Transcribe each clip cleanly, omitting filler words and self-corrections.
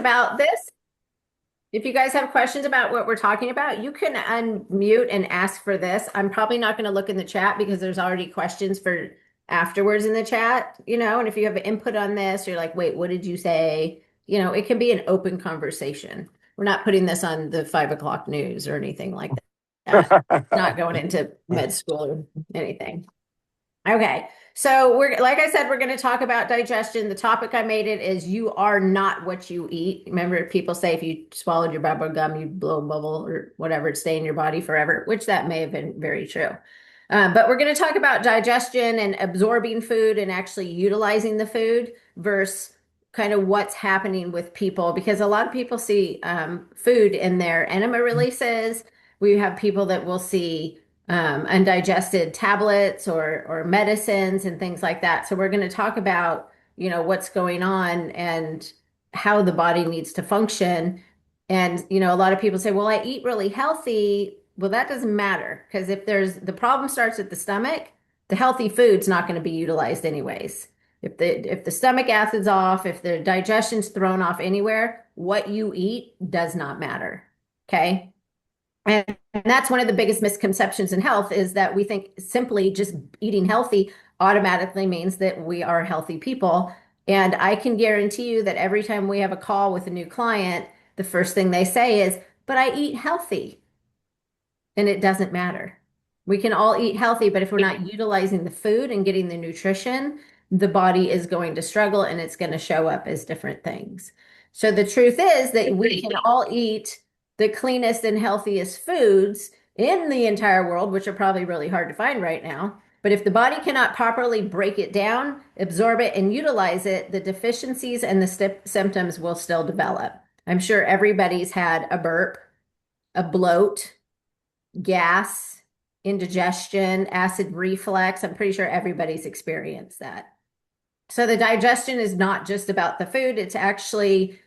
about this, if you guys have questions about what we're talking about, you can unmute and ask for this. I'm probably not going to look in the chat because there's already questions for afterwards in the chat, and if you have input on this, you're like, wait, what did you say? It can be an open conversation. We're not putting this on the 5 o'clock news or anything like that. Not going into med school or anything. Okay. So like I said, we're going to talk about digestion. The topic I made it is you are not what you eat. Remember, people say if you swallowed your bubble gum, you blow a bubble or whatever, it stay in your body forever, which that may have been very true. But we're going to talk about digestion and absorbing food and actually utilizing the food versus kind of what's happening with people, because a lot of people see food in their enema releases. We have people that will see undigested tablets or medicines and things like that. So we're going to talk about, what's going on and how the body needs to function. And, a lot of people say, well, I eat really healthy. Well, that doesn't matter because if the problem starts at the stomach, the healthy food's not going to be utilized anyways. If the stomach acid's off, if the digestion's thrown off anywhere, what you eat does not matter. Okay. And that's one of the biggest misconceptions in health is that we think simply just eating healthy automatically means that we are healthy people. And I can guarantee you that every time we have a call with a new client, the first thing they say is, but I eat healthy. And it doesn't matter. We can all eat healthy, but if we're not utilizing the food and getting the nutrition, the body is going to struggle and it's going to show up as different things. So the truth is that we can all eat the cleanest and healthiest foods in the entire world, which are probably really hard to find right now. But if the body cannot properly break it down, absorb it, and utilize it, the deficiencies and the symptoms will still develop. I'm sure everybody's had a burp, a bloat, gas, indigestion, acid reflux. I'm pretty sure everybody's experienced that. So the digestion is not just about the food. It's actually,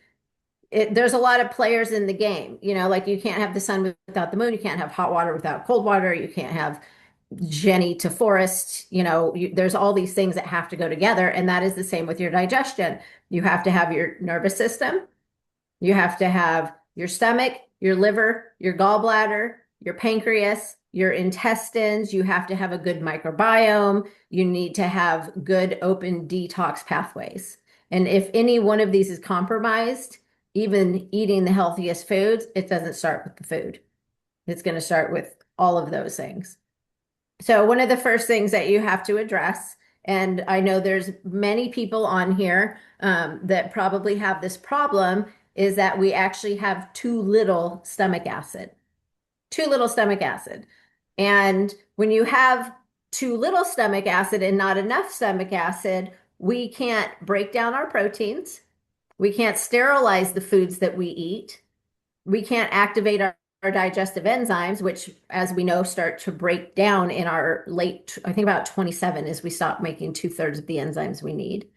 there's a lot of players in the game. Like you can't have the sun without the moon. You can't have hot water without cold water. You can't have Jenny to Forest. There's all these things that have to go together. And that is the same with your digestion. You have to have your nervous system. You have to have your stomach, your liver, your gallbladder, your pancreas, your intestines. You have to have a good microbiome. You need to have good open detox pathways. And if any one of these is compromised, even eating the healthiest foods, it doesn't start with the food. It's going to start with all of those things. So one of the first things that you have to address, and I know there's many people on here that probably have this problem, is that we actually have too little stomach acid. Too little stomach acid. And when you have too little stomach acid and not enough stomach acid, we can't break down our proteins. We can't sterilize the foods that we eat. We can't activate our digestive enzymes, which, as we know, start to break down in our I think about 27 is we stop making 2/3 of the enzymes we need.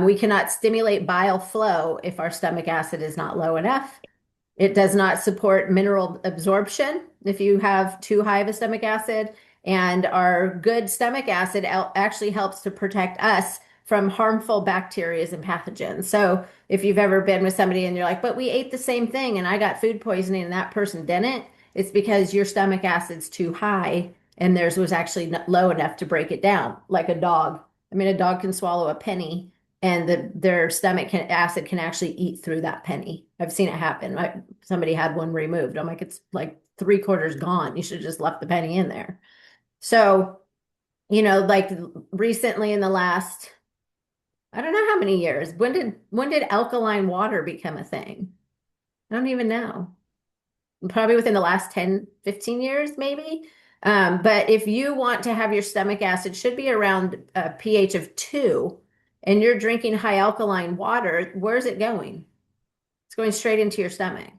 We cannot stimulate bile flow if our stomach acid is not low enough. It does not support mineral absorption if you have too high of a stomach acid. And our good stomach acid actually helps to protect us from harmful bacteria and pathogens. So if you've ever been with somebody and you're like, but we ate the same thing and I got food poisoning and that person didn't, it's because your stomach acid's too high and theirs was actually low enough to break it down, like a dog. I mean, a dog can swallow a penny and their stomach acid can actually eat through that penny. I've seen it happen. Somebody had one removed. I'm like, it's like 3/4 gone. You should have just left the penny in there. So, like recently in the last, I don't know how many years, when did alkaline water become a thing? I don't even know. Probably within the last 10, 15 years, maybe. But if you want to have your stomach acid should be around a pH of 2, and you're drinking high alkaline water, where's it going? It's going straight into your stomach.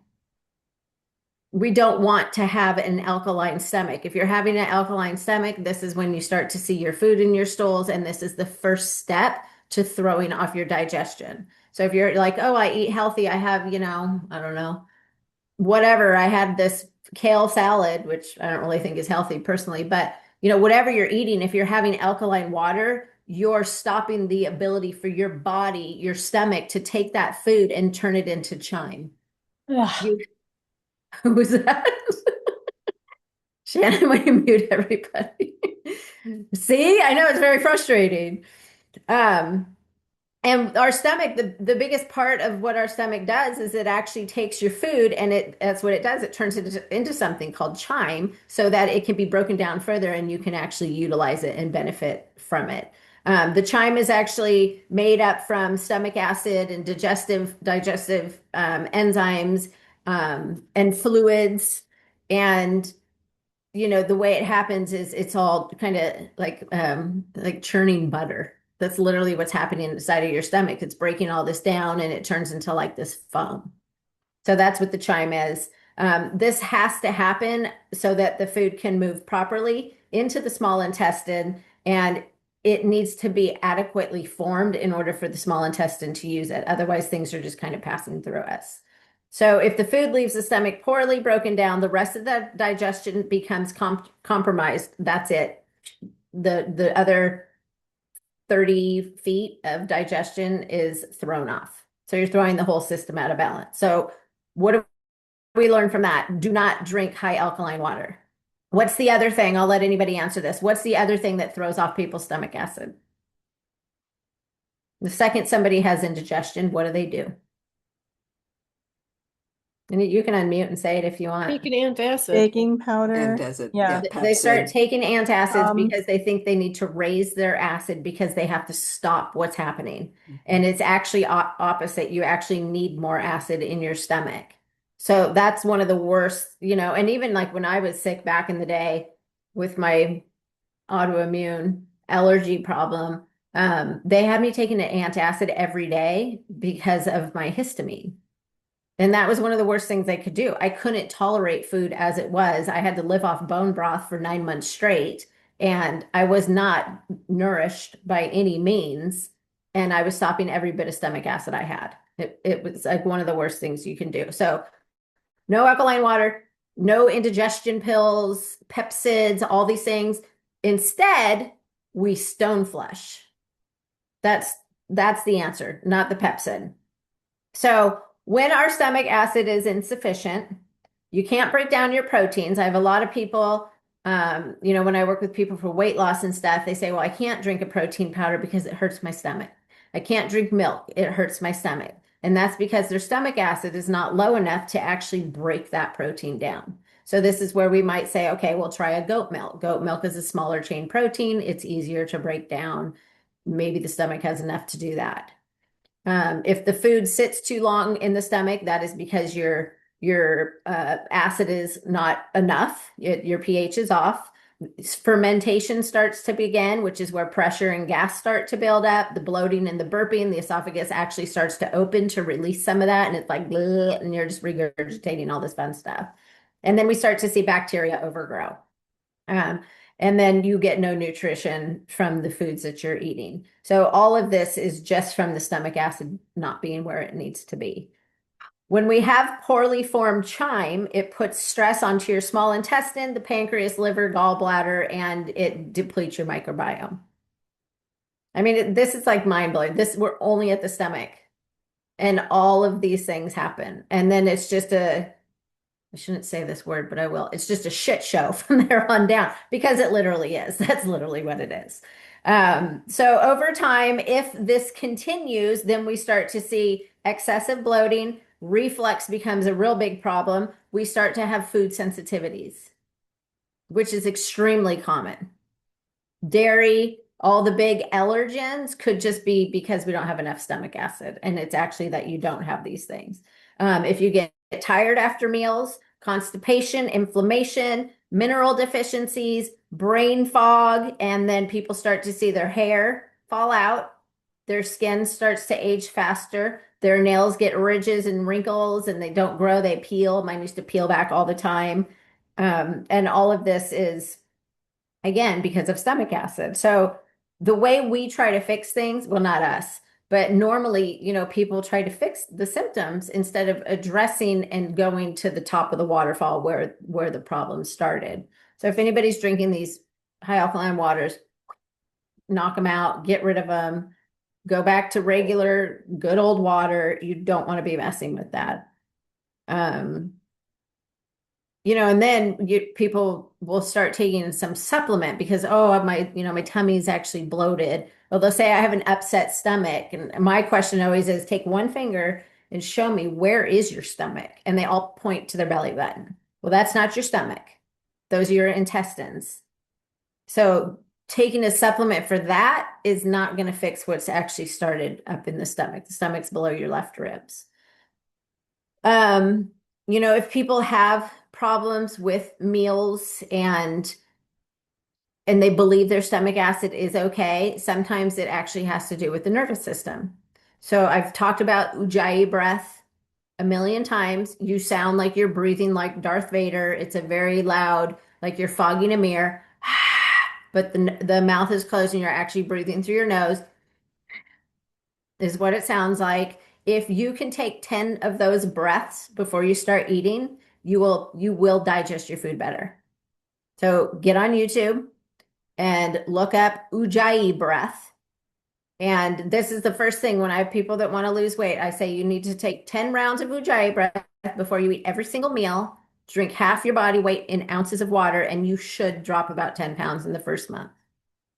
We don't want to have an alkaline stomach. If you're having an alkaline stomach, this is when you start to see your food in your stools, and this is the first step to throwing off your digestion. So if you're like, oh, I eat healthy, I have, I don't know, whatever, I had this kale salad, which I don't really think is healthy personally, but whatever you're eating, if you're having alkaline water, you're stopping the ability for your body, your stomach, to take that food and turn it into chyme. Ugh. You, who was that? Shannon, will you mute everybody? See, I know it's very frustrating. Um, and our stomach, the biggest part of what our stomach does is it actually takes your food and that's what it does. It turns it into something called chyme so that it can be broken down further and you can actually utilize it and benefit from it. The chyme is actually made up from stomach acid and digestive enzymes and fluids. And the way it happens is it's all kind of like churning butter. That's literally what's happening inside of your stomach. It's breaking all this down and it turns into like this foam. So that's what the chyme is. This has to happen so that the food can move properly into the small intestine, and it needs to be adequately formed in order for the small intestine to use it. Otherwise, things are just kind of passing through us. So if the food leaves the stomach poorly broken down, the rest of the digestion becomes compromised. That's it. The other 30 feet of digestion is thrown off. So you're throwing the whole system out of balance. So what do we learn from that? Do not drink high alkaline water. What's the other thing? I'll let anybody answer this. What's the other thing that throws off people's stomach acid? The second somebody has indigestion, what do? And you can unmute and say it if you want. Take an antacid. Baking powder. Antacid, Yeah. They start Pepcid. taking antacids because they think they need to raise their acid because they have to stop what's happening. And it's actually opposite. You actually need more acid in your stomach. So that's one of the worst, and even like when I was sick back in the day with my autoimmune allergy problem, they had me taking an antacid every day because of my histamine. And that was one of the worst things I could do. I couldn't tolerate food as it was. I had to live off bone broth for 9 months straight, and I was not nourished by any means. And I was stopping every bit of stomach acid I had. It was like one of the worst things you can do. So no alkaline water, no indigestion pills, Pepcids, all these things. Instead, we stone flush. That's the answer, not the Pepcid. So when our stomach acid is insufficient, you can't break down your proteins. I have a lot of people, when I work with people for weight loss and stuff, they say, well, I can't drink a protein powder because it hurts my stomach. I can't drink milk. It hurts my stomach. And that's because their stomach acid is not low enough to actually break that protein down. So this is where we might say, okay, we'll try a goat milk. Goat milk is a smaller chain protein. It's easier to break down. Maybe the stomach has enough to do that. If the food sits too long in the stomach, that is because your acid is not enough. Your pH is off. Fermentation starts to begin, which is where pressure and gas start to build up. The bloating and the burping, the esophagus actually starts to open to release some of that, and it's like, bleh, and you're just regurgitating all this fun stuff. And then we start to see bacteria overgrow. And then you get no nutrition from the foods that you're eating. So all of this is just from the stomach acid not being where it needs to be. When we have poorly formed chyme, it puts stress onto your small intestine, the pancreas, liver, gallbladder, and it depletes your microbiome. I mean, this is like mind-blowing. We're only at the stomach, and all of these things happen. And then it's just I shouldn't say this word, but I will. It's just a shit show from there on down because it literally is. That's literally what it is. So over time, if this continues, then we start to see excessive bloating. Reflux becomes a real big problem. We start to have food sensitivities, which is extremely common. Dairy, all the big allergens could just be because we don't have enough stomach acid. And it's actually that you don't have these things. If you get tired after meals, constipation, inflammation, mineral deficiencies, brain fog, and then people start to see their hair fall out, their skin starts to age faster, their nails get ridges and wrinkles, and they don't grow, they peel. Mine used to peel back all the time. And all of this is, again, because of stomach acid. So the way we try to fix things, well, not us, but normally, people try to fix the symptoms instead of addressing and going to the top of the waterfall where the problem started. So if anybody's drinking these high alkaline waters, knock them out, get rid of them, go back to regular good old water. You don't want to be messing with that. Um, and then people will start taking some supplement because, oh, my tummy is actually bloated. Well, they'll say I have an upset stomach. And my question always is take one finger and show me where is your stomach? And they all point to their belly button. Well, that's not your stomach. Those are your intestines. So taking a supplement for that is not going to fix what's actually started up in the stomach. The stomach's below your left ribs. Um, if people have problems with meals and they believe their stomach acid is okay, sometimes it actually has to do with the nervous system. So I've talked about Ujjayi breath a million times. You sound like you're breathing like Darth Vader. It's a very loud, like you're fogging a mirror, but the mouth is closed and you're actually breathing through your nose, is what it sounds like. If you can take 10 of those breaths before you start eating, you will digest your food better. So get on YouTube and look up Ujjayi breath. And this is the first thing when I have people that want to lose weight, I say you need to take 10 rounds of Ujjayi breath before you eat every single meal, drink half your body weight in ounces of water, and you should drop about 10 pounds in the first month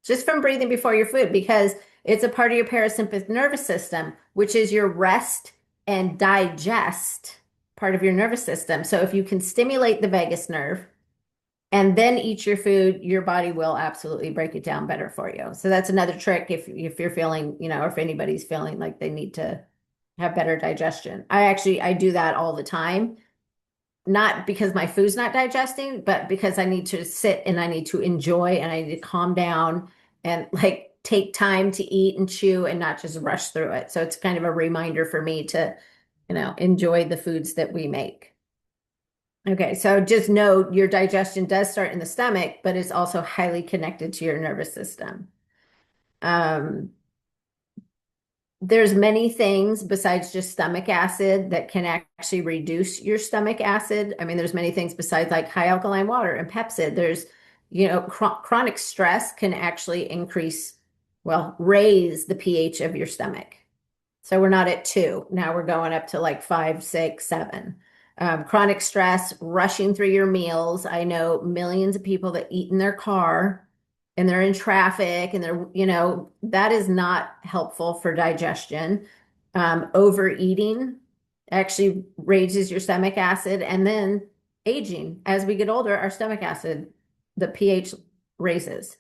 just from breathing before your food, because it's a part of your parasympathetic nervous system, which is your rest and digest part of your nervous system. So if you can stimulate the vagus nerve and then eat your food, your body will absolutely break it down better for you. So that's another trick if you're feeling, or if anybody's feeling like they need to have better digestion. I do that all the time, not because my food's not digesting, but because I need to sit and I need to enjoy and I need to calm down and like take time to eat and chew and not just rush through it. So it's kind of a reminder for me to, enjoy the foods that we make. Okay, so just know your digestion does start in the stomach, but it's also highly connected to your nervous system. Um, there's many things besides just stomach acid that can actually reduce your stomach acid. I mean, there's many things besides like high alkaline water and Pepcid. There's, chronic stress can actually raise the pH of your stomach. So we're not at 2. Now we're going up to like 5, 6, 7. Chronic stress, rushing through your meals. I know millions of people that eat in their car and they're in traffic and that is not helpful for digestion. Overeating actually raises your stomach acid, and then aging. As we get older, our stomach acid, the pH raises.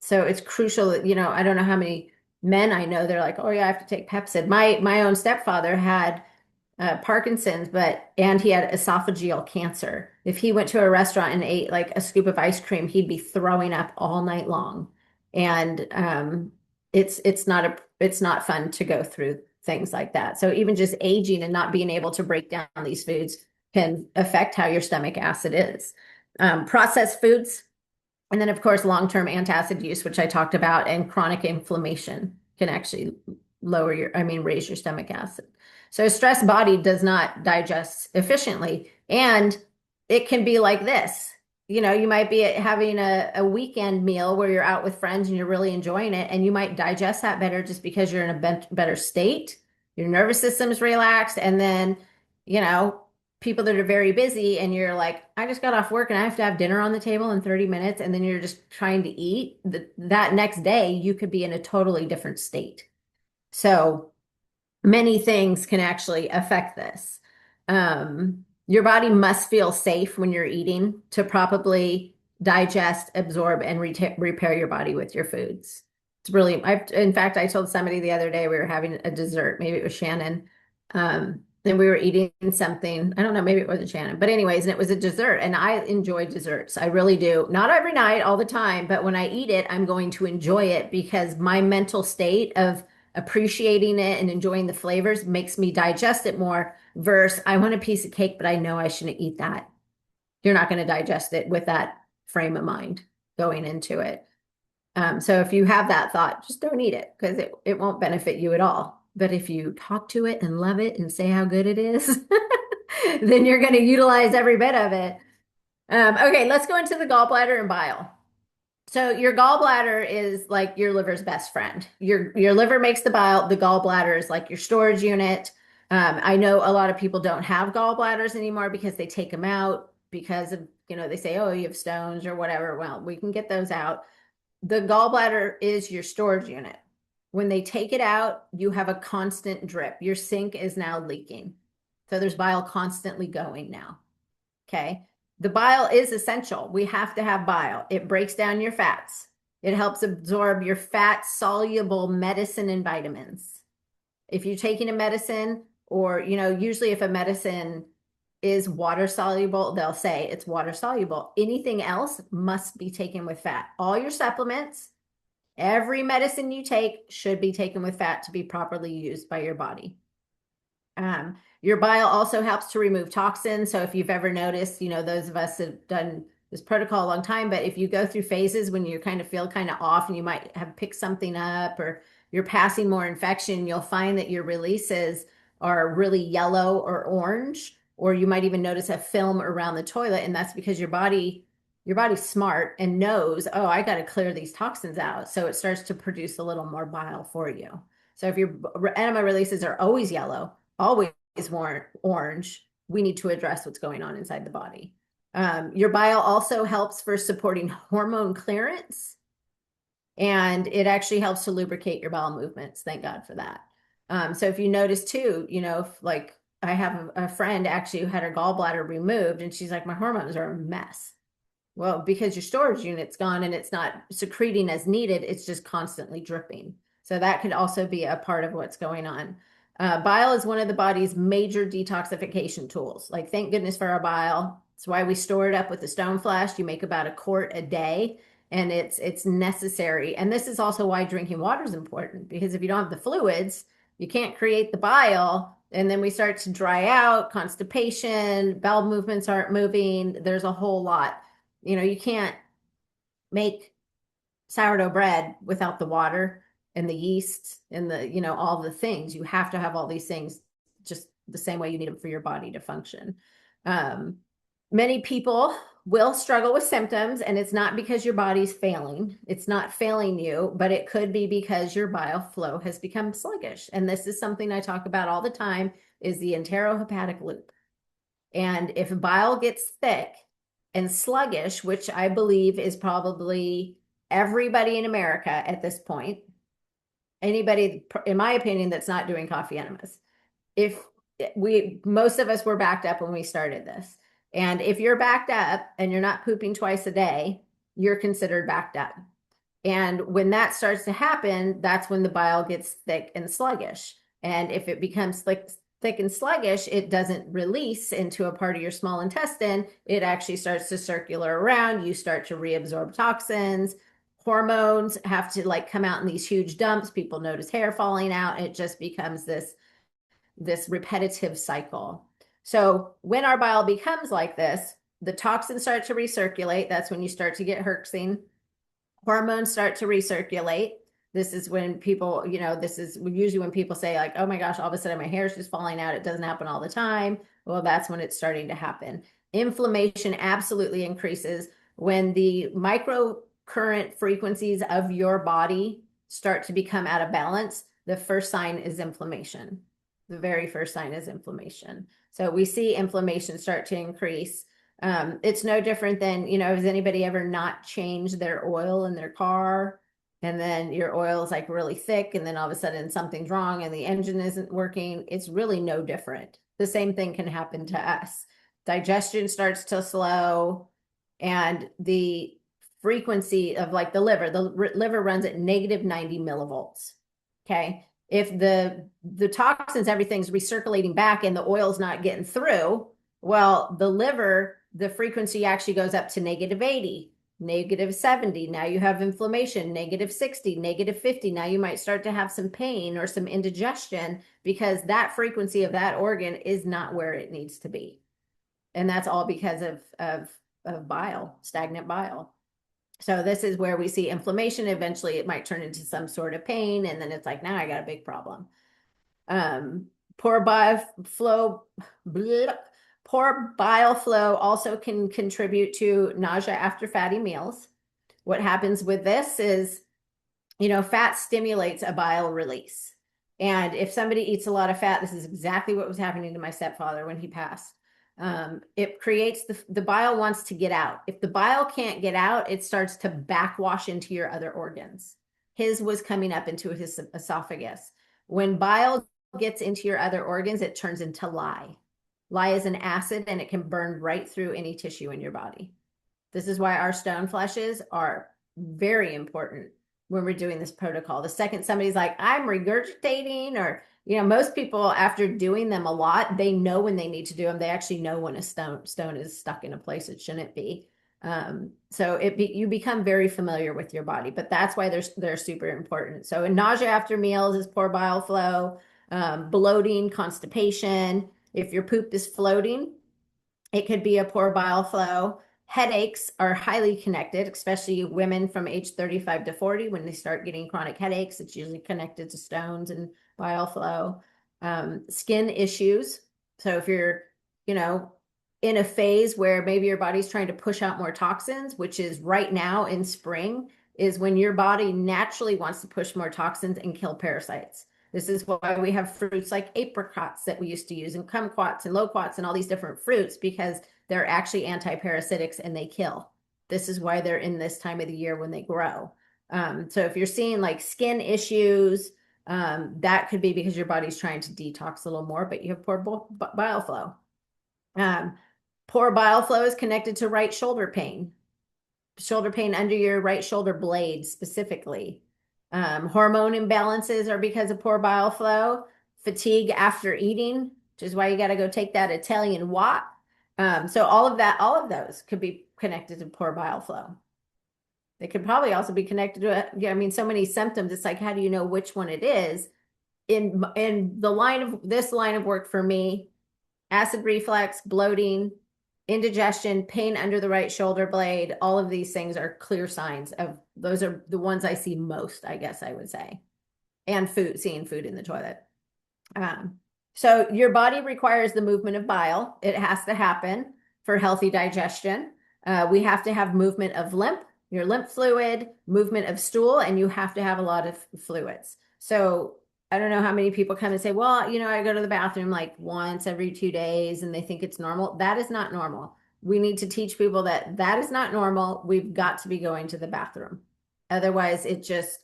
So it's crucial that, I don't know how many men I know, they're like, oh yeah, I have to take Pepcid. My own stepfather had Parkinson's, and he had esophageal cancer. If he went to a restaurant and ate like a scoop of ice cream, he'd be throwing up all night long. And it's not fun to go through things like that. So even just aging and not being able to break down these foods can affect how your stomach acid is. Processed foods, and then of course long-term antacid use, which I talked about, and chronic inflammation can actually raise your stomach acid. So a stressed body does not digest efficiently. And it can be like this. You might be having a weekend meal where you're out with friends and you're really enjoying it, and you might digest that better just because you're in a better state. Your nervous system is relaxed, and then, people that are very busy and you're like, I just got off work and I have to have dinner on the table in 30 minutes, and then you're just trying to eat, that next day you could be in a totally different state. So many things can actually affect this. Your body must feel safe when you're eating to properly digest, absorb, and repair your body with your foods. It's really, in fact, I told somebody the other day we were having a dessert, maybe it was Shannon, and we were eating something. I don't know, maybe it wasn't Shannon, but anyways, and it was a dessert, and I enjoy desserts. I really do. Not every night, all the time, but when I eat it, I'm going to enjoy it because my mental state of appreciating it and enjoying the flavors makes me digest it more versus I want a piece of cake, but I know I shouldn't eat that. You're not going to digest it with that frame of mind going into it. So if you have that thought, just don't eat it because it won't benefit you at all. But if you talk to it and love it and say how good it is, then you're going to utilize every bit of it. Okay, let's go into the gallbladder and bile. So your gallbladder is like your liver's best friend. Your liver makes the bile. The gallbladder is like your storage unit. I know a lot of people don't have gallbladders anymore because they take them out because of, they say, oh, you have stones or whatever. Well, we can get those out. The gallbladder is your storage unit. When they take it out, you have a constant drip. Your sink is now leaking. So there's bile constantly going now. Okay. The bile is essential. We have to have bile. It breaks down your fats. It helps absorb your fat soluble medicine and vitamins. If you're taking a medicine, or, usually if a medicine is water soluble, they'll say it's water soluble. Anything else must be taken with fat. All your supplements, every medicine you take should be taken with fat to be properly used by your body. Your bile also helps to remove toxins. So if you've ever noticed, those of us that have done this protocol a long time, but if you go through phases when you kind of feel kind of off and you might have picked something up or you're passing more infection, you'll find that your releases are really yellow or orange, or you might even notice a film around the toilet. And that's because your body's smart and knows, oh, I got to clear these toxins out. So it starts to produce a little more bile for you. So if your enema releases are always yellow, always orange, we need to address what's going on inside the body. Your bile also helps for supporting hormone clearance, and it actually helps to lubricate your bowel movements. Thank God for that. So if you notice too, like I have a friend actually who had her gallbladder removed, and she's like, my hormones are a mess. Well, because your storage unit's gone and it's not secreting as needed, it's just constantly dripping. So that could also be a part of what's going on. Bile is one of the body's major detoxification tools. Like, thank goodness for our bile. That's why we store it up with the stone flask. You make about a quart a day, and it's necessary. And this is also why drinking water is important, because if you don't have the fluids, you can't create the bile, and then we start to dry out, constipation, bowel movements aren't moving. There's a whole lot. You can't make sourdough bread without the water and the yeast and all the things. You have to have all these things just the same way you need them for your body to function. Um, Many people will struggle with symptoms, and it's not because your body's failing. It's not failing you, but it could be because your bile flow has become sluggish. And this is something I talk about all the time, is the enterohepatic loop. And if bile gets thick and sluggish, which I believe is probably everybody in America at this point, anybody, in my opinion, that's not doing coffee enemas. If most of us were backed up when we started this. And if you're backed up and you're not pooping twice a day, you're considered backed up. And when that starts to happen, that's when the bile gets thick and sluggish. And if it becomes thick and sluggish, it doesn't release into a part of your small intestine. It actually starts to circulate around. You start to reabsorb toxins. Hormones have to come out in these huge dumps. People notice hair falling out. It just becomes this repetitive cycle. So when our bile becomes like this, the toxins start to recirculate. That's when you start to get herxing. Hormones start to recirculate. This is when people, this is usually when people say like, oh my gosh, all of a sudden my hair is just falling out. It doesn't happen all the time. Well, that's when it's starting to happen. Inflammation absolutely increases when the microcurrent frequencies of your body start to become out of balance. The first sign is inflammation. The very first sign is inflammation. So we see inflammation start to increase. It's no different than, has anybody ever not changed their oil in their car? And then your oil is like really thick, and then all of a sudden something's wrong and the engine isn't working. It's really no different. The same thing can happen to us. Digestion starts to slow, and the frequency of the liver runs at negative 90 millivolts. Okay. If the toxins, everything's recirculating back and the oil's not getting through, well, the liver, the frequency actually goes up to negative 80, negative 70. Now you have inflammation, negative 60, negative 50. Now you might start to have some pain or some indigestion because that frequency of that organ is not where it needs to be. And that's all because of bile, stagnant bile. So this is where we see inflammation. Eventually it might turn into some sort of pain. And then it's like, now I got a big problem. Poor bile flow, poor bile flow also can contribute to nausea after fatty meals. what happens with this is, fat stimulates a bile release. And if somebody eats a lot of fat, this is exactly what was happening to my stepfather when he passed. It creates the bile wants to get out. If the bile can't get out, it starts to backwash into your other organs. His was coming up into his esophagus. When bile gets into your other organs, it turns into lye. Lye is an acid and it can burn right through any tissue in your body. This is why our stone fleshes are very important when we're doing this protocol. The second somebody's like, I'm regurgitating, or, most people after doing them a lot, they know when they need to do them. They actually know when a stone is stuck in a place it shouldn't be. So you become very familiar with your body, but that's why they're super important. So nausea after meals is poor bile flow, bloating, constipation. If your poop is floating, it could be a poor bile flow. Headaches are highly connected, especially women from age 35 to 40. When they start getting chronic headaches, it's usually connected to stones and bile flow. Skin issues. So if you're, in a phase where maybe your body's trying to push out more toxins, which is right now in spring, is when your body naturally wants to push more toxins and kill parasites. This is why we have fruits like apricots that we used to use, and kumquats and loquats and all these different fruits, because they're actually anti-parasitics and they kill. This is why they're in this time of the year when they grow. So if you're seeing like skin issues, that could be because your body's trying to detox a little more, but you have poor bile flow. Poor bile flow is connected to right shoulder pain under your right shoulder blade specifically. Hormone imbalances are because of poor bile flow. Fatigue after eating, which is why you got to go take that Italian walk. So all of those could be connected to poor bile flow. They could probably also be connected to, so many symptoms. It's like, how do you know which one it is? In this line of work for me, acid reflux, bloating, indigestion, pain under the right shoulder blade, all of these things are clear signs of, those are the ones I see most, I guess I would say. And seeing food in the toilet. So your body requires the movement of bile. It has to happen for healthy digestion. We have to have movement of your lymph fluid, movement of stool, and you have to have a lot of fluids. So I don't know how many people come and say, well, I go to the bathroom like once every 2 days and they think it's normal. That is not normal. We need to teach people that is not normal. We've got to be going to the bathroom. Otherwise, it just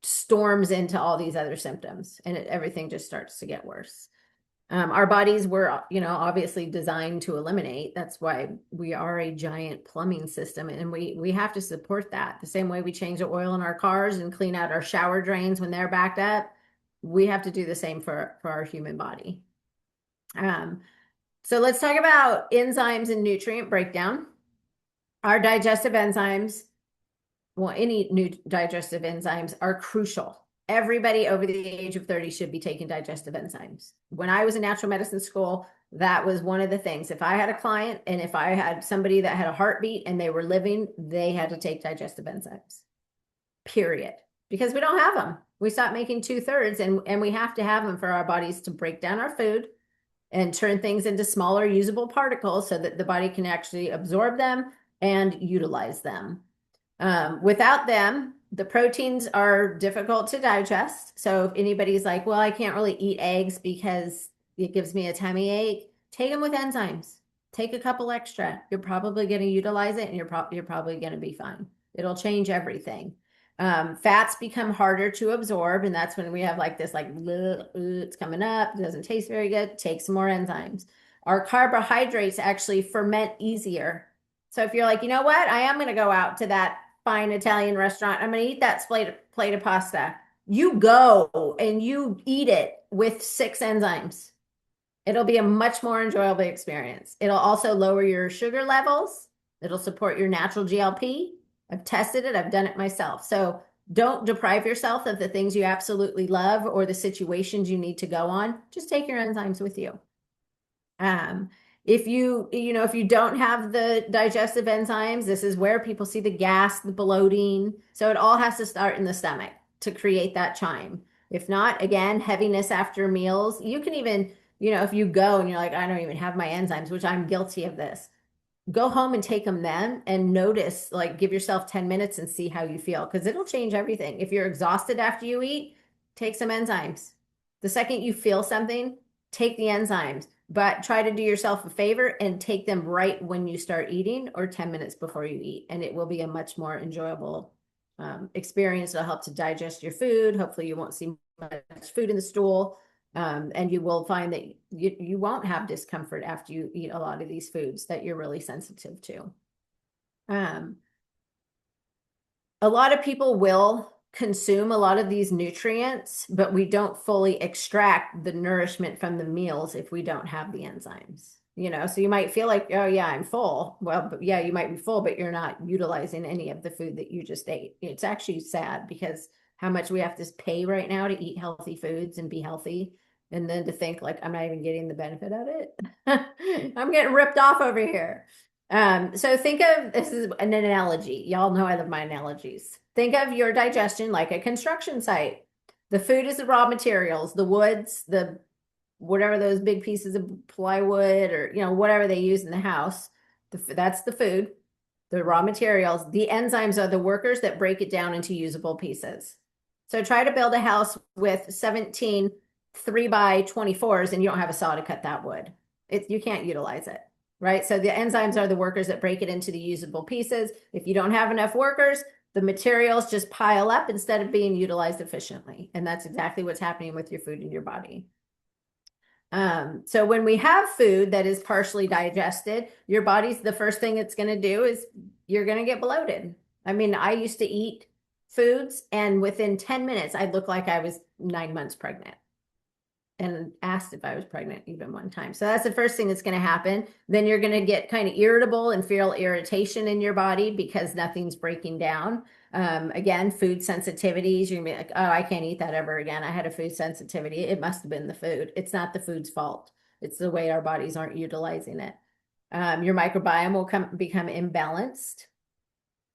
storms into all these other symptoms and everything just starts to get worse. Our bodies were, obviously designed to eliminate. That's why we are a giant plumbing system, and we have to support that. The same way we change the oil in our cars and clean out our shower drains when they're backed up, we have to do the same for our human body. So let's talk about enzymes and nutrient breakdown. Our digestive enzymes, any new digestive enzymes are crucial. Everybody over the age of 30 should be taking digestive enzymes. When I was in natural medicine school, that was one of the things. If I had a client and if I had somebody that had a heartbeat and they were living, they had to take digestive enzymes, period. Because we don't have them. We stopped making 2/3 and we have to have them for our bodies to break down our food and turn things into smaller usable particles so that the body can actually absorb them and utilize them. Without them, the proteins are difficult to digest. So if anybody's like, well, I can't really eat eggs because it gives me a tummy ache, take them with enzymes. Take a couple extra. You're probably going to utilize it and you're probably going to be fine. It'll change everything. Fats become harder to absorb, and that's when we have like this, like, it's coming up, it doesn't taste very good. Take some more enzymes. Our carbohydrates actually ferment easier. So if you're like, you know what, I am going to go out to that fine Italian restaurant, I'm going to eat that plate of pasta. You go and you eat it with 6 enzymes. It'll be a much more enjoyable experience. It'll also lower your sugar levels. It'll support your natural GLP. I've tested it. I've done it myself. So don't deprive yourself of the things you absolutely love or the situations you need to go on. Just take your enzymes with you. If you don't have the digestive enzymes, this is where people see the gas, the bloating. So it all has to start in the stomach to create that chime. If not, again, heaviness after meals. You can even, if you go and you're like, I don't even have my enzymes, which I'm guilty of this. go home and take them then and notice, like give yourself 10 minutes and see how you feel because it'll change everything. If you're exhausted after you eat, take some enzymes. The second you feel something, take the enzymes, but try to do yourself a favor and take them right when you start eating or 10 minutes before you eat. And it will be a much more enjoyable experience. It'll help to digest your food. Hopefully you won't see much food in the stool. And you will find that you won't have discomfort after you eat a lot of these foods that you're really sensitive to. A lot of people will consume a lot of these nutrients, but we don't fully extract the nourishment from the meals if we don't have the enzymes. So you might feel like, oh yeah, I'm full. Well, but yeah, you might be full, but you're not utilizing any of the food that you just ate. It's actually sad because how much we have to pay right now to eat healthy foods and be healthy. And then to think like, I'm not even getting the benefit of it. I'm getting ripped off over here. So think of this is an analogy. Y'all know I love my analogies. Think of your digestion like a construction site. The food is the raw materials, the woods, the whatever those big pieces of plywood or whatever they use in the house. That's the food, the raw materials. The enzymes are the workers that break it down into usable pieces. So try to build a house with 17 3x24s and you don't have a saw to cut that wood. You can't utilize it. Right? So the enzymes are the workers that break it into the usable pieces. If you don't have enough workers, the materials just pile up instead of being utilized efficiently. And that's exactly what's happening with your food in your body. So when we have food that is partially digested, your body's the first thing it's going to do is you're going to get bloated. I mean, I used to eat foods and within 10 minutes, I'd look like I was 9 months pregnant and asked if I was pregnant even one time. So that's the first thing that's going to happen. Then you're going to get kind of irritable and feel irritation in your body because nothing's breaking down. Again, food sensitivities, you're going to be like, oh, I can't eat that ever again. I had a food sensitivity. It must have been the food. It's not the food's fault. It's the way our bodies aren't utilizing it. Your microbiome will become imbalanced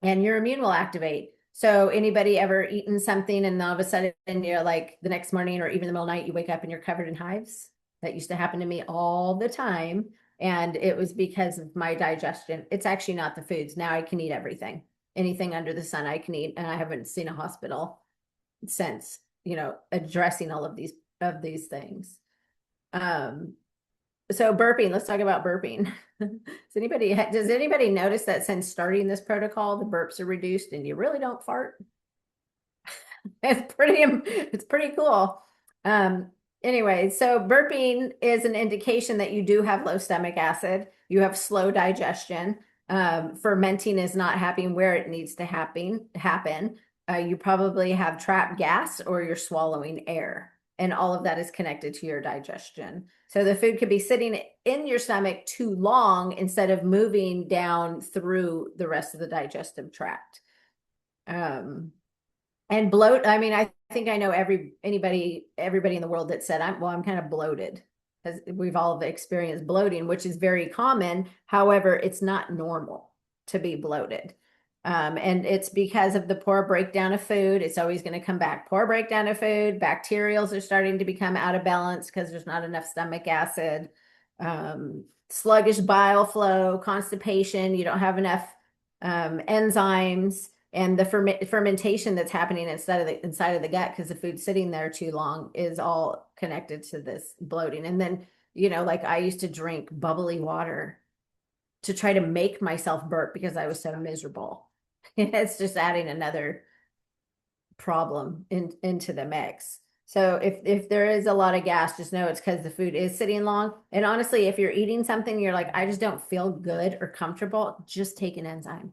and your immune will activate. So anybody ever eaten something and all of a sudden you're like the next morning or even the middle of the night, you wake up and you're covered in hives? That used to happen to me all the time. And it was because of my digestion. It's actually not the foods. Now I can eat everything. Anything under the sun I can eat. And I haven't seen a hospital since, addressing all of these things. So burping, let's talk about burping. Does anybody notice that since starting this protocol, the burps are reduced and you really don't fart? It's pretty cool. Anyway, so burping is an indication that you do have low stomach acid. You have slow digestion. Fermenting is not happening where it needs to happen. You probably have trapped gas or you're swallowing air. And all of that is connected to your digestion. So the food could be sitting in your stomach too long instead of moving down through the rest of the digestive tract. And bloat, I mean, I think I know everybody in the world that said, I'm kind of bloated, because we've all experienced bloating, which is very common. However, it's not normal to be bloated. And it's because of the poor breakdown of food. It's always going to come back. Poor breakdown of food. Bacterials are starting to become out of balance because there's not enough stomach acid. Sluggish bile flow, constipation. You don't have enough enzymes, and the fermentation that's happening inside of the gut because the food's sitting there too long is all connected to this bloating. And then, like I used to drink bubbly water to try to make myself burp because I was so miserable. It's just adding another problem into the mix. So if there is a lot of gas, just know it's because the food is sitting long. And honestly, if you're eating something, you're like, I just don't feel good or comfortable, just take an enzyme.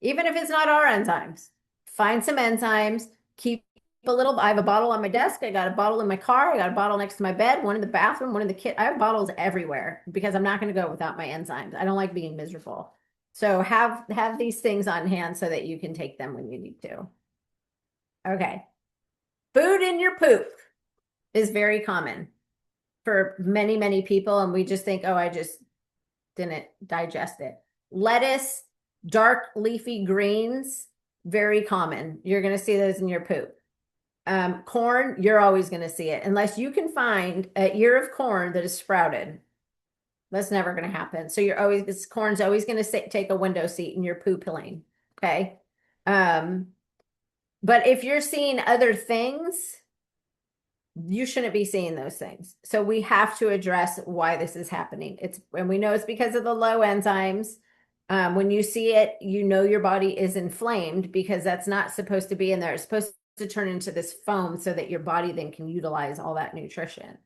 Even if it's not our enzymes, find some enzymes, keep I have a bottle on my desk. I got a bottle in my car. I got a bottle next to my bed, one in the bathroom, one in the kitchen. I have bottles everywhere because I'm not going to go without my enzymes. I don't like being miserable. So have these things on hand so that you can take them when you need to. Okay. Food in your poop is very common for many, many people. And we just think, oh, I just didn't digest it. Lettuce, dark leafy greens, very common. You're going to see those in your poop. Corn, you're always going to see it unless you can find an ear of corn that is sprouted. That's never going to happen. So you're always, this corn's always going to take a window seat in your poop lane. Okay. Um, but if you're seeing other things, you shouldn't be seeing those things. So we have to address why this is happening. And we know it's because of the low enzymes. When you see it, you know your body is inflamed because that's not supposed to be in there. It's supposed to turn into this foam so that your body then can utilize all that nutrition.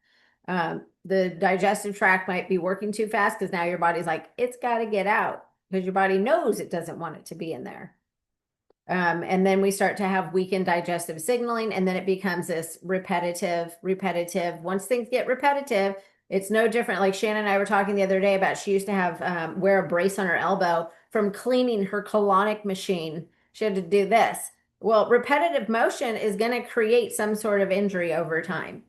The digestive tract might be working too fast because now your body's like, it's got to get out because your body knows it doesn't want it to be in there. And then we start to have weakened digestive signaling, and then it becomes this repetitive. Once things get repetitive, it's no different. Like Shannon and I were talking the other day about she used to have wear a brace on her elbow from cleaning her colonic machine. She had to do this. Well, repetitive motion is going to create some sort of injury over time.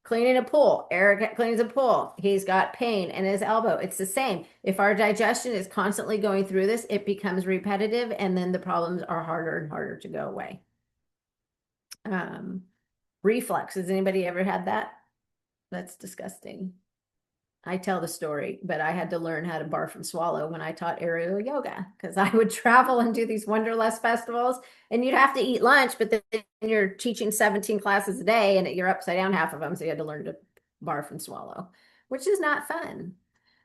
Cleaning a pool. Eric cleans a pool. He's got pain in his elbow. It's the same. If our digestion is constantly going through this, it becomes repetitive, and then the problems are harder and harder to go away. Reflux. Has anybody ever had that? That's disgusting. I tell the story, but I had to learn how to barf and swallow when I taught aerial yoga because I would travel and do these Wanderlust festivals, and you'd have to eat lunch, but then you're teaching 17 classes a day and you're upside down half of them. So you had to learn to barf and swallow, which is not fun.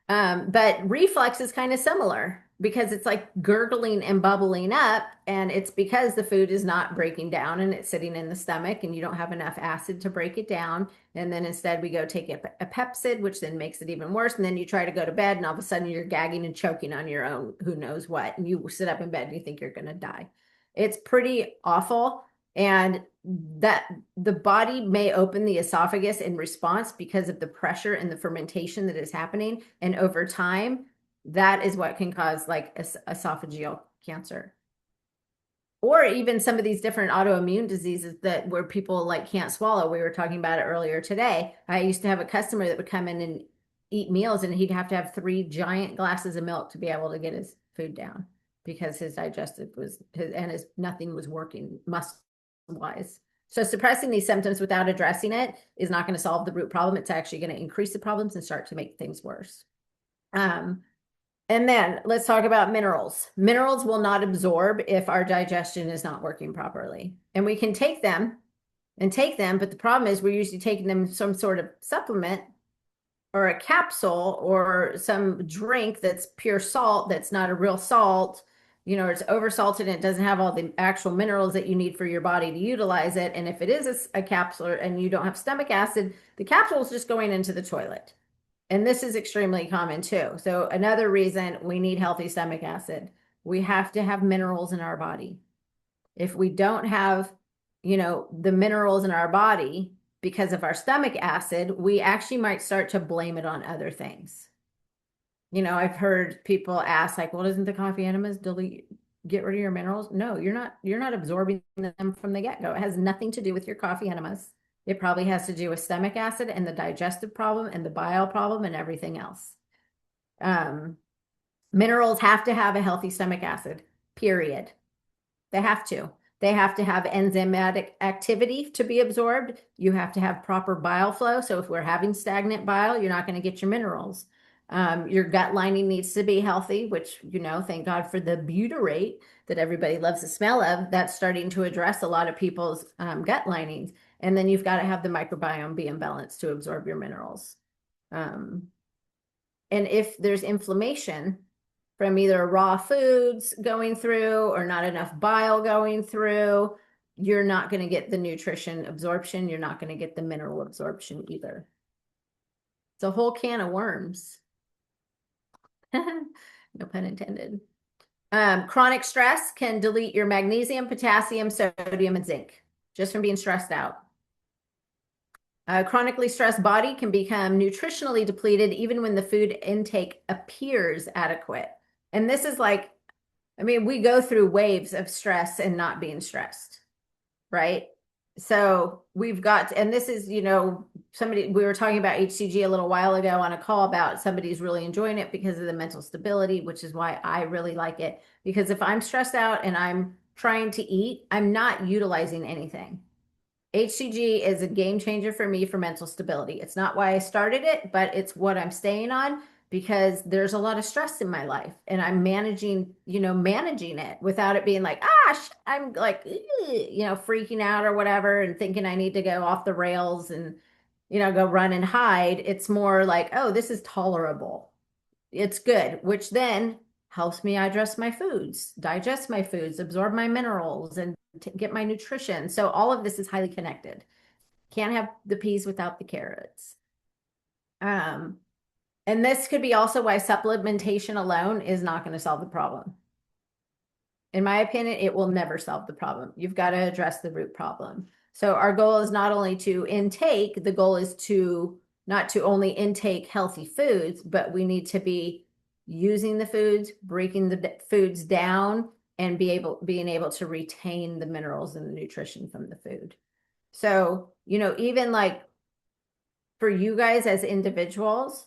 But reflux is kind of similar because it's like gurgling and bubbling up, and it's because the food is not breaking down and it's sitting in the stomach, and you don't have enough acid to break it down. And then instead, we go take a Pepcid, which then makes it even worse. And then you try to go to bed, and all of a sudden, you're gagging and choking on your own, who knows what. And you sit up in bed and you think you're going to die. It's pretty awful. And that the body may open the esophagus in response because of the pressure and the fermentation that is happening. And over time, that is what can cause like esophageal cancer. Or even some of these different autoimmune diseases that where people like can't swallow. We were talking about it earlier today. I used to have a customer that would come in and eat meals, and he'd have to have 3 giant glasses of milk to be able to get his food down because his digestive was his nothing was working muscle wise. So suppressing these symptoms without addressing it is not going to solve the root problem. It's actually going to increase the problems and start to make things worse. And then let's talk about minerals. Minerals will not absorb if our digestion is not working properly. And we can take them, but the problem is we're usually taking them some sort of supplement or a capsule or some drink that's pure salt that's not a real salt. It's oversalted and it doesn't have all the actual minerals that you need for your body to utilize it. And if it is a capsule and you don't have stomach acid, the capsule is just going into the toilet. And this is extremely common too. So another reason we need healthy stomach acid, we have to have minerals in our body. If we don't have, the minerals in our body because of our stomach acid, we actually might start to blame it on other things. I've heard people ask like, well, doesn't the coffee enemas get rid of your minerals? No, you're not absorbing them from the get-go. It has nothing to do with your coffee enemas. It probably has to do with stomach acid and the digestive problem and the bile problem and everything else. Minerals have to have a healthy stomach acid, period. They have to. They have to have enzymatic activity to be absorbed. You have to have proper bile flow. So if we're having stagnant bile, you're not going to get your minerals. Your gut lining needs to be healthy, which, thank God for the butyrate that everybody loves the smell of. That's starting to address a lot of people's gut linings. And then you've got to have the microbiome be in balance to absorb your minerals. And if there's inflammation from either raw foods going through or not enough bile going through, you're not going to get the nutrition absorption. You're not going to get the mineral absorption either. It's a whole can of worms. No pun intended. Chronic stress can delete your magnesium, potassium, sodium, and zinc just from being stressed out. A chronically stressed body can become nutritionally depleted even when the food intake appears adequate. And this is like, we go through waves of stress and not being stressed, right? So we've got, and this is, we were talking about HCG a little while ago on a call about somebody's really enjoying it because of the mental stability, which is why I really like it. Because if I'm stressed out and I'm trying to eat, I'm not utilizing anything. HCG is a game changer for me for mental stability. It's not why I started it, but it's what I'm staying on because there's a lot of stress in my life and I'm managing it without it being like, ah, I'm like, freaking out or whatever and thinking I need to go off the rails and, go run and hide. It's more like, oh, this is tolerable. It's good, which then helps me digest my foods, absorb my minerals, and get my nutrition. So all of this is highly connected. Can't have the peas without the carrots. Um, and this could be also why supplementation alone is not going to solve the problem. In my opinion, it will never solve the problem. You've got to address the root problem. So our goal is not only to intake, the goal is to not to only intake healthy foods, but we need to be using the foods, breaking the foods down, and being able to retain the minerals and the nutrition from the food. So, even like for you guys as individuals,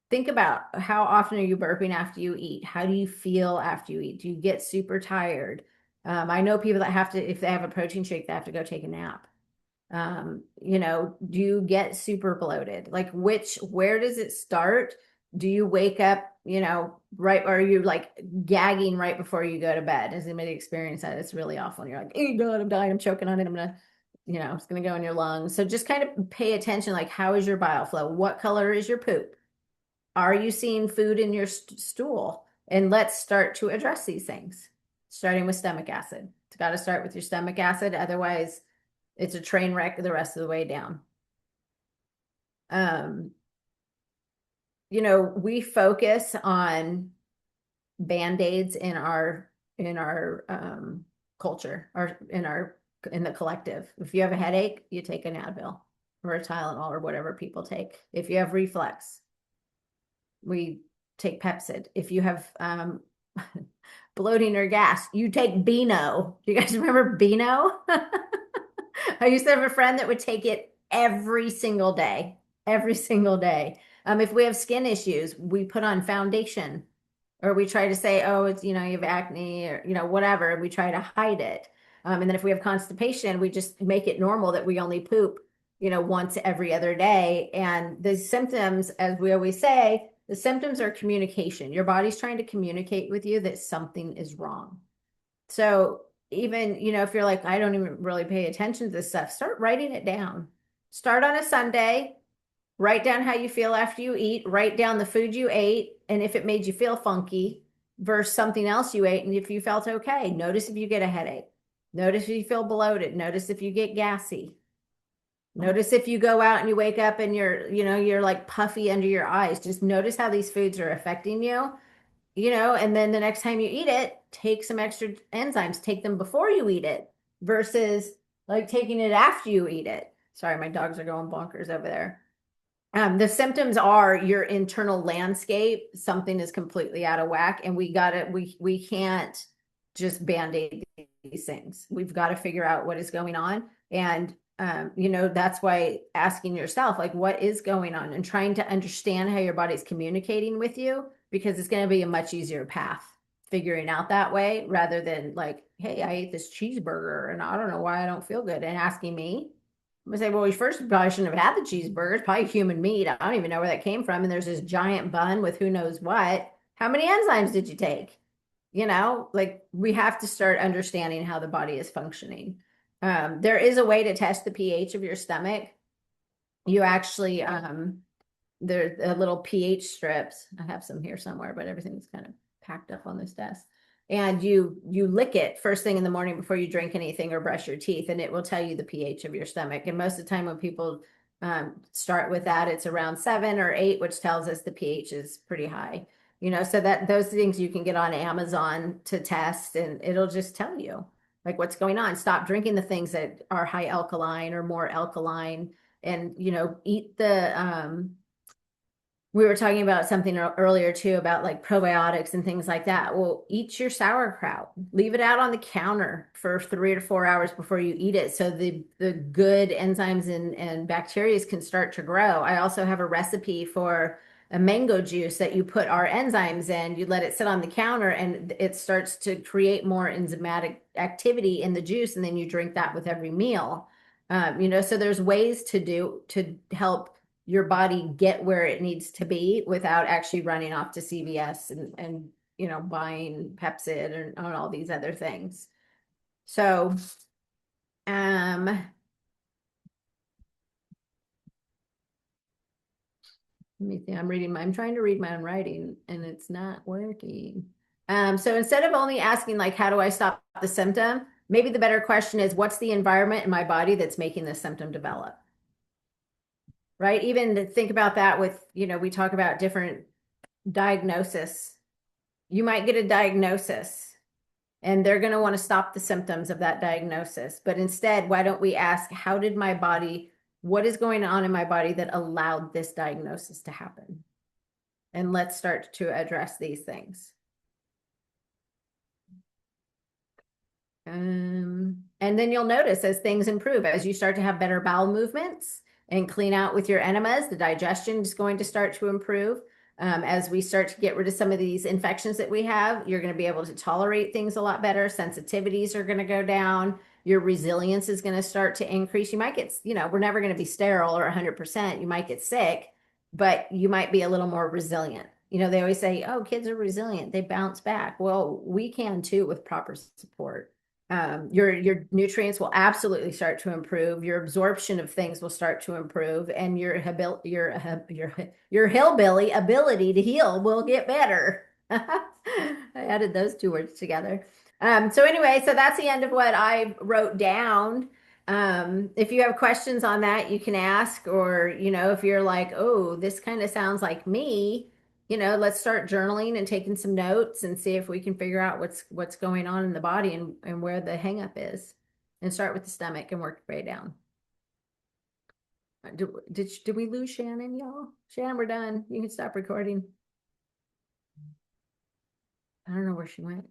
think about how often are you burping after you eat? How do you feel after you eat? Do you get super tired? I know people that have to, if they have a protein shake, they have to go take a nap. Do you get super bloated? Like where does it start? Do you wake up, right, or are you like gagging right before you go to bed? Has anybody experienced that? It's really awful. And you're like, oh God, I'm dying, I'm choking on it. It's gonna go in your lungs. So just kind of pay attention, like how is your bile flow? What color is your poop? Are you seeing food in your stool? And let's start to address these things, starting with stomach acid. It's got to start with your stomach acid. Otherwise, it's a train wreck the rest of the way down. We focus on band-aids in our culture or in the collective. If you have a headache, you take an Advil or a Tylenol or whatever people take. If you have reflux, we take Pepcid. If you have bloating or gas, you take Beano. Do you guys remember Beano? I used to have a friend that would take it every single day. Every single day. If we have skin issues, we put on foundation, or we try to say, oh, it's, you have acne or, whatever. We try to hide it. And then if we have constipation, we just make it normal that we only poop, once every other day. And the symptoms, as we always say, the symptoms are communication. Your body's trying to communicate with you that something is wrong. So even, if you're like, I don't even really pay attention to this stuff, start writing it down. Start on a Sunday, write down how you feel after you eat, write down the food you ate, and if it made you feel funky versus something else you ate, and if you felt okay. Notice if you get a headache. Notice if you feel bloated. Notice if you get gassy. Notice if you go out and you wake up and you're like puffy under your eyes. Just notice how these foods are affecting you, and then the next time you eat it, take some extra enzymes, take them before you eat it versus like taking it after you eat it. Sorry, my dogs are going bonkers over there. The symptoms are your internal landscape. Something is completely out of whack, and we can't just band-aid these things. We've got to figure out what is going on. And that's why asking yourself, like, what is going on, and trying to understand how your body's communicating with you, because it's going to be a much easier path figuring out that way rather than like, hey, I ate this cheeseburger and I don't know why I don't feel good, and asking me. I'm gonna say, well, we first probably shouldn't have had the cheeseburger. It's probably human meat. I don't even know where that came from. And there's this giant bun with who knows what. How many enzymes did you take? Like we have to start understanding how the body is functioning. There is a way to test the pH of your stomach. You actually, there's a little pH strips. I have some here somewhere, but everything's kind of packed up on this desk. And you lick it first thing in the morning before you drink anything or brush your teeth, and it will tell you the pH of your stomach. And most of the time when people start with that, it's around 7 or 8, which tells us the pH is pretty high. So that those things you can get on Amazon to test, and it'll just tell you like what's going on. Stop drinking the things that are high alkaline or more alkaline, and eat the we were talking about something earlier too about like probiotics and things like that. Well, eat your sauerkraut. Leave it out on the counter for 3 to 4 hours before you eat it, so the good enzymes and bacteria can start to grow. I also have a recipe for a mango juice that you put our enzymes in. You let it sit on the counter, and it starts to create more enzymatic activity in the juice, and then you drink that with every meal. So there's ways to help your body get where it needs to be without actually running off to CVS and buying Pepcid and all these other things. So, let me see. I'm trying to read my own writing and it's not working. So instead of only asking like, how do I stop the symptom? Maybe the better question is, what's the environment in my body that's making this symptom develop? Right? Even to think about that with, we talk about different diagnosis. You might get a diagnosis and they're going to want to stop the symptoms of that diagnosis. But instead, why don't we ask, what is going on in my body that allowed this diagnosis to happen? And let's start to address these things. And then you'll notice as things improve, as you start to have better bowel movements and clean out with your enemas, the digestion is going to start to improve. As we start to get rid of some of these infections that we have, you're going to be able to tolerate things a lot better. Sensitivities are going to go down. Your resilience is going to start to increase. You might get, we're never going to be sterile or 100%. You might get sick, but you might be a little more resilient. They always say, oh, kids are resilient. They bounce back. Well, we can too with proper support. Your nutrients will absolutely start to improve. Your absorption of things will start to improve, and your hillbilly ability to heal will get better. I added those two words together. So anyway, so that's the end of what I wrote down. If you have questions on that, you can ask, or if you're like, oh, this kind of sounds like me, let's start journaling and taking some notes and see if we can figure out what's going on in the body and where the hang up is. And start with the stomach and work your way down. Did we lose Shannon, y'all? Shannon, we're done. You can stop recording. I don't know where she went.